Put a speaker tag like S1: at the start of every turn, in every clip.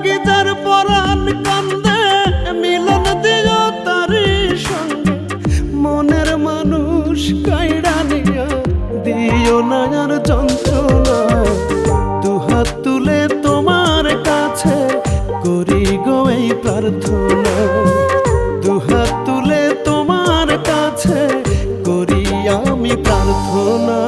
S1: লাগি যার পরাণ কান্দে মিলন দিও তারি সঙ্গে মনের মানুষ কাইড়া নিয়া দিও না আর যন্ত্রণা দুহাত তুলে তোমার কাছে করি গো এই প্রার্থনা দুহাত তুলে তোমার কাছে করি আমি প্রার্থনা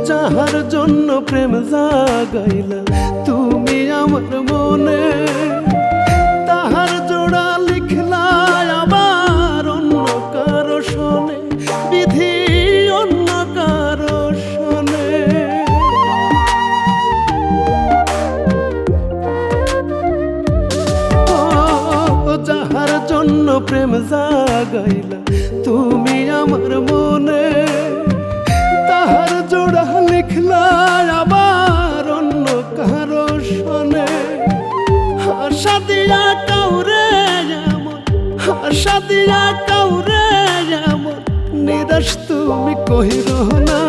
S1: যাহার জন্য প্রেম জাগাইলা তুমি আমার মনে তাহার জোড়া লিখলা আবার অন্য কারো শোনে বিধি অন্য কারো শোনে যাহার জন্য প্রেম জাগাইলা তুমি আমার মনে তাহার জোড়া লিখলা আবার অন্য কারো শোনে আশা দিয়া কাউরে এমন আশা দিয়া কাউরে এমন নিরাশ তুমি কহিরো না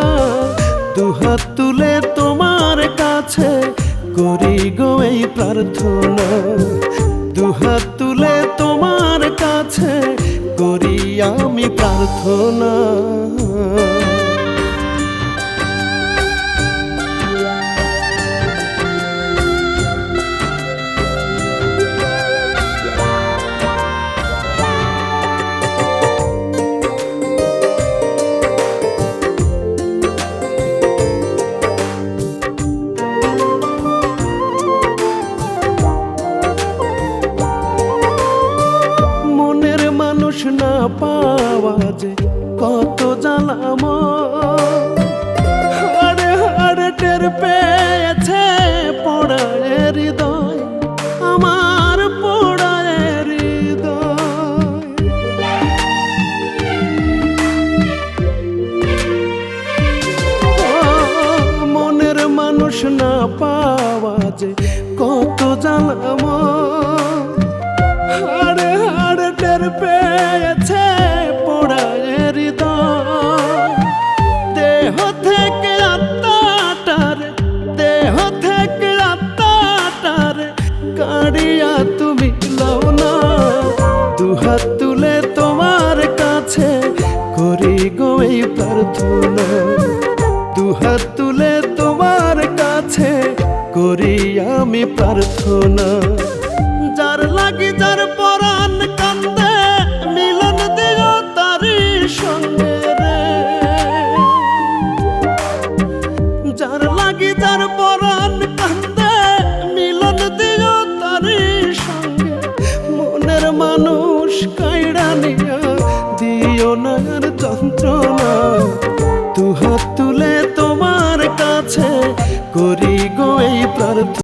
S1: দুহাত তুলে তোমার কাছে করি গো এই প্রার্থনা দুহাত তুলে তোমার কাছে করি আমি প্রার্থনা না পাওয়া যে কত জ্বালাম হাড়ে হাড়ে টের পেয়েছে পোড়ায় হৃদয় আমার পোড়ায় হৃদয় মনের মানুষ না পাওয়া যে কত জ্বালাম হাড়ে হাড়ে টের পেয়েছে পোড়ায় হৃদয় দেহ থেকে আত্মাটারে দেহ থেকে আত্মাটারে কাড়িয়া তুমি লও না দুহাত তুলে তোমার কাছে করি গো এই প্রার্থনা দুহাত তুলে তোমার কাছে করি আমি প্রার্থনা যার লাগি যার পরাণ কান্দে মিলন দিও তারি সঙ্গে রে যার লাগি যার পরাণ কান্দে মিলন দিও তারি সঙ্গে মনের মানুষ কাইড়া নিয়া দিও না আর যন্ত্রণা দুহাত তুলে তোমার কাছে করি